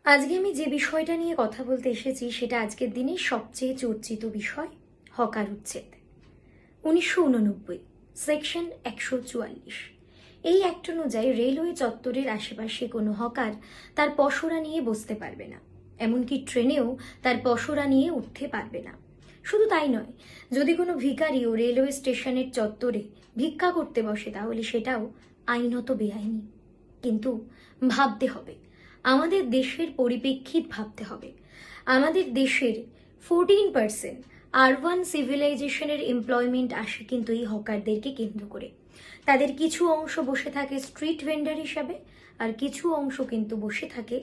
আজকে আমি যে বিষয়টা নিয়ে কথা বলতে এসেছি সেটা আজকের দিনের সবচেয়ে চর্চিত বিষয়, হকার উচ্ছেদ। 1989 সেকশন 144 এই অ্যাক্ট অনুযায়ী রেলওয়ে চত্বরের আশেপাশে কোনো হকার তার পসরা নিয়ে বসতে পারবে না, এমনকি ট্রেনেও তার পসরা নিয়ে উঠতে পারবে না। শুধু তাই নয়, যদি কোনো ভিখারিও রেলওয়ে স্টেশনের চত্বরে ভিক্ষা করতে বসে তাহলে সেটাও আইনত বেআইনি। কিন্তু ভাবতে হবে, আমাদের দেশের পরিপ্রেক্ষিত ভাবতে হবে। আমাদের দেশের 14% আরবান সিভিলাইজেশনের এমপ্লয়মেন্ট আসে কিন্তু এই হকারদেরকে কেন্দ্র করে। তাদের কিছু অংশ বসে থাকে স্ট্রিট ভেন্ডার হিসাবে, আর কিছু অংশ কিন্তু বসে থাকে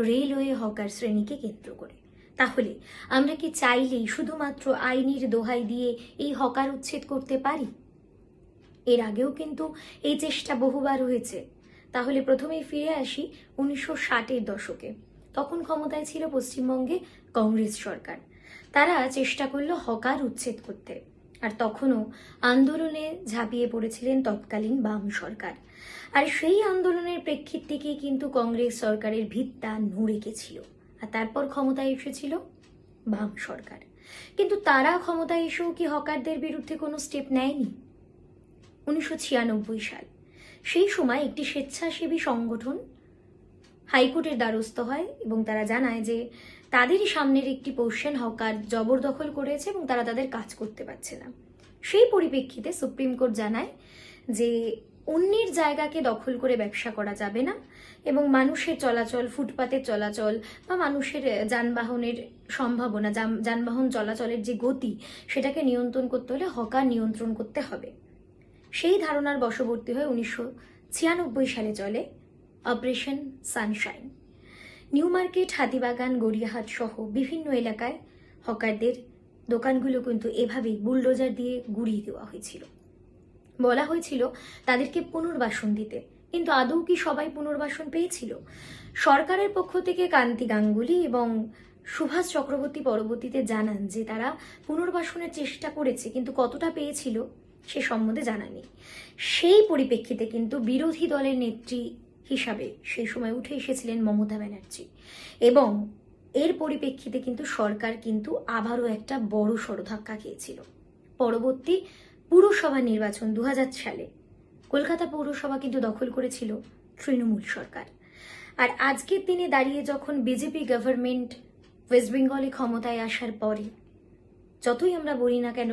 রেলওয়ে হকার শ্রেণীকে কেন্দ্র করে। তাহলে আমরা কি চাইলেই শুধুমাত্র আইনের দোহাই দিয়ে এই হকার উচ্ছেদ করতে পারি? এর আগেও কিন্তু এই চেষ্টা বহুবার হয়েছে। তাহলে প্রথমেই ফিরে আসি 1960-এর দশকে। তখন ক্ষমতায় ছিল পশ্চিমবঙ্গে কংগ্রেস সরকার। তারা চেষ্টা করলো হকার উচ্ছেদ করতে, আর তখনও আন্দোলনে ঝাঁপিয়ে পড়েছিলেন তৎকালীন বাম সরকার। আর সেই আন্দোলনের প্রেক্ষিত থেকেই কিন্তু কংগ্রেস সরকারের ভিতটা নড়ে গেছিল, আর তারপর ক্ষমতায় এসেছিল বাম সরকার। কিন্তু তারা ক্ষমতায় এসেও কি হকারদের বিরুদ্ধে কোনো স্টেপ নেয়নি? 1996 সাল, সেই সময় একটি স্বেচ্ছাসেবী সংগঠন হাইকোর্টের দ্বারস্থ হয় এবং তারা জানায় যে তাদেরই সামনের একটি পোর্শন হকার জবরদখল করেছে এবং তারা তাদের কাজ করতে পারছে না। সেই পরিপ্রেক্ষিতে সুপ্রিম কোর্ট জানায় যে অন্যের জায়গাকে দখল করে ব্যবসা করা যাবে না এবং মানুষের চলাচল, ফুটপাতের চলাচল বা মানুষের যানবাহনের সম্ভাবনা, যানবাহন চলাচলের যে গতি, সেটাকে নিয়ন্ত্রণ করতে হলে হকার নিয়ন্ত্রণ করতে হবে। সেই ধারণার বশবর্তী হয়ে 1996 সালে চলে operation Sunshine. New market, Hatibagan, Gariahat সহ বিভিন্ন এলাকায় হকারদের দোকানগুলো কিন্তু এভাবেই বুলডোজার দিয়ে গুড়িয়ে দেওয়া হয়েছিল। বলা হয়েছিল তাদেরকে পুনর্বাসন দিতে, কিন্তু আদৌ কি সবাই পুনর্বাসন পেয়েছিল? সরকারের পক্ষ থেকে কান্তি গাঙ্গুলি এবং সুভাষ চক্রবর্তী পরবর্তীতে জানান যে তারা পুনর্বাসনের চেষ্টা করেছে, কিন্তু কতটা পেয়েছিল সে সম্বন্ধে জানা নেই। সেই পরিপ্রেক্ষিতে কিন্তু বিরোধী দলের নেত্রী হিসাবে সেই সময় উঠে এসেছিলেন মমতা ব্যানার্জি, এবং এর পরিপ্রেক্ষিতে কিন্তু সরকার কিন্তু আবারও একটা বড় সড় ধাক্কা খেয়েছিল। পরবর্তী পুরসভা নির্বাচন 2000 সালে কলকাতা পৌরসভা কিন্তু দখল করেছিল তৃণমূল সরকার। আর আজকের দিনে দাঁড়িয়ে যখন বিজেপি গভর্নমেন্ট ওয়েস্ট বেঙ্গলে ক্ষমতায় আসার পরে, যতই আমরা বলি না কেন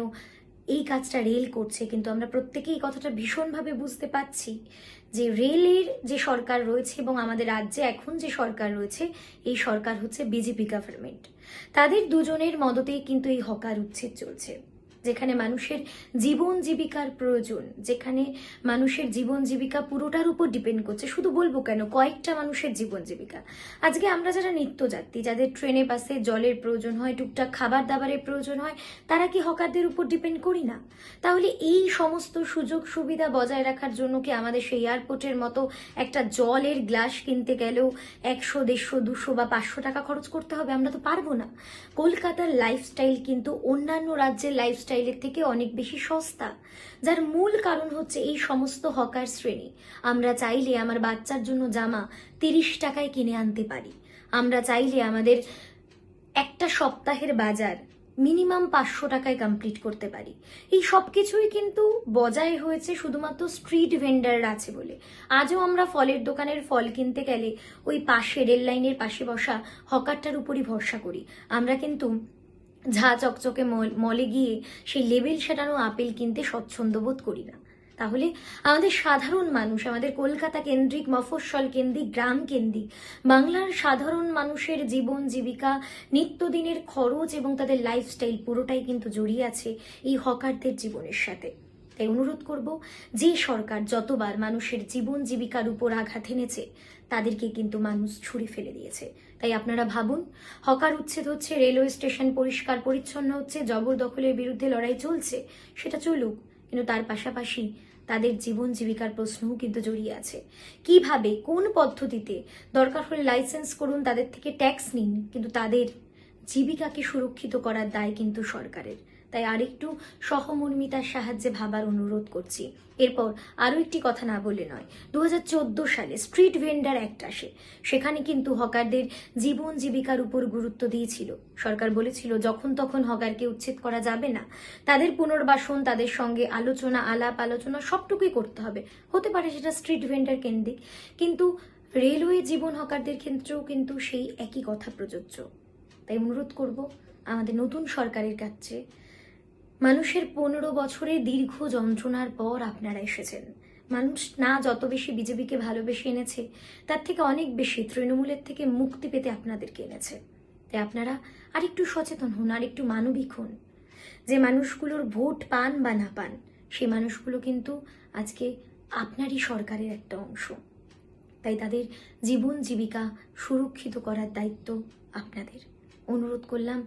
এই কাজটা রেল করছে, কিন্তু আমরা প্রত্যেকেই এই কথাটা ভীষণভাবে বুঝতে পারছি যে রেলের যে সরকার রয়েছে এবং আমাদের রাজ্যে এখন যে সরকার রয়েছে, এই সরকার হচ্ছে বিজেপি গভর্নমেন্ট। তাদের দুজনের মদতেই কিন্তু এই হকার উচ্ছেদ চলছে। যেখানে মানুষের জীবন জীবিকার প্রয়োজন, যেখানে মানুষের জীবন জীবিকা পুরোটার উপর ডিপেন্ড করছে, শুধু বলবো কেন কয়েকটা মানুষের জীবন জীবিকা। আজকে আমরা যারা নিত্যযাত্রী, যাদের ট্রেনে বাসে জলের প্রয়োজন হয়, টুকটাক খাবার দাবারের প্রয়োজন হয়, তারা কি হকারদের উপর ডিপেন্ড করি না? তাহলে এই সমস্ত সুযোগ সুবিধা বজায় রাখার জন্য কি আমাদের সেই এয়ারপোর্টের মতো একটা জলের গ্লাস কিনতে গেলেও 100, 150, 200 বা 500 টাকা খরচ করতে হবে? আমরা তো পারবো না। কলকাতার লাইফস্টাইল কিন্তু অন্যান্য রাজ্যের লাইফস্টাইলের থেকে অনেক বেশি সস্তা, যার মূল কারণ হচ্ছে এই সমস্ত হকার শ্রেণী। আমরা চাইলে আমার বাচ্চার জন্য জামা 30 টাকায় কিনে আনতে পারি। আমরা চাইলে আমাদের একটা সপ্তাহের বাজার মিনিমাম 500 টাকায় কমপ্লিট করতে পারি। এই সব কিছুই কিন্তু বজায় হয়েছে শুধুমাত্র স্ট্রিট ভেন্ডার আছে বলে। আজও আমরা ফলের দোকানের ফল কিনতে গেলে ওই পাশে রেল লাইনের পাশে বসা হকারটার উপরই ভরসা করি। আমরা কিন্তু ঝা চকচকে মলে গিয়ে সেই লেবেল সাটানো আপেল কিনতে স্বচ্ছন্দ বোধ করি না। তাহলে আমাদের সাধারণ মানুষ, আমাদের কলকাতা কেন্দ্রিক, মফস্বল কেন্দ্রিক, গ্রাম কেন্দ্রিক বাংলার সাধারণ মানুষের জীবন জীবিকা, নিত্যদিনের খরচ এবং তাদের লাইফস্টাইল পুরোটাই কিন্তু জড়িয়ে আছে এই হকারদের জীবনের সাথে। তাই অনুরোধ করব, যে সরকার যতবার মানুষের জীবন জীবিকার উপর আঘাত এনেছে তাদেরকে কিন্তু মানুষ ছুঁড়ে ফেলে দিয়েছে। তাই আপনারা ভাবুন, হকার উচ্ছেদ হচ্ছে, রেলওয়ে স্টেশন পরিষ্কার পরিচ্ছন্ন হচ্ছে, জবরদখলের বিরুদ্ধে লড়াই চলছে, সেটা চলুক, কিন্তু তার পাশাপাশি তাদের জীবন জীবিকার প্রশ্নও কিন্তু জড়িয়ে আছে। কিভাবে, কোন পদ্ধতিতে, দরকার হলে লাইসেন্স করুন, তাদের থেকে ট্যাক্স নিন, কিন্তু তাদের জীবিকাকে সুরক্ষিত করার দায় কিন্তু সরকারের। তাই আরেকটু সহমর্মিতার সাহায্যে ভাবার অনুরোধ করছি। এরপর আরও একটি কথা না বলে নয়, 2014 সালে স্ট্রিট ভেন্ডার অ্যাক্ট আসে। সেখানে কিন্তু হকারদের জীবন জীবিকার উপর গুরুত্ব দিয়েছিল। সরকার বলেছিল যখন তখন হকারকে উচ্ছেদ করা যাবে না, তাদের পুনর্বাসন, তাদের সঙ্গে আলাপ আলোচনা সবটুকুই করতে হবে। হতে পারে সেটা স্ট্রিট ভেন্ডার কেন্দ্রিক, কিন্তু রেলওয়ে জীবন হকারদের ক্ষেত্রেও কিন্তু সেই একই কথা প্রযোজ্য। তাই অনুরোধ করব আমাদের নতুন সরকারের কাছে, মানুষের 15 বছরের দীর্ঘ যন্ত্রণার পর আপনারা এসেছেন। মানুষ না যত বেশি বিজেপিকে ভালোবেসে এনেছে, তার থেকে অনেক বেশি তৃণমূলের থেকে মুক্তি পেতে আপনাদেরকে এনেছে। তাই আপনারা আরেকটু সচেতন হন, আরেকটু মানবিক হন। যে মানুষগুলোর ভোট পান বা না পান, সেই মানুষগুলো কিন্তু আজকে আপনারই সরকারের একটা অংশ। তাই তাদের জীবন জীবিকা সুরক্ষিত করার দায়িত্ব আপনাদের। অনুরোধ করলাম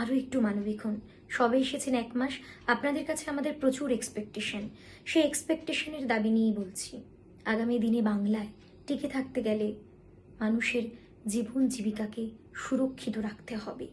আরও একটু মানবিক হন। সবে এসেছেন 1 মাস, আপনাদের কাছে আমাদের প্রচুর এক্সপেকটেশন। সেই এক্সপেকটেশনের দাবি নিয়েই বলছি, আগামী দিনে বাংলায় টিকে থাকতে গেলে মানুষের জীবন জীবিকাকে সুরক্ষিত রাখতে হবে।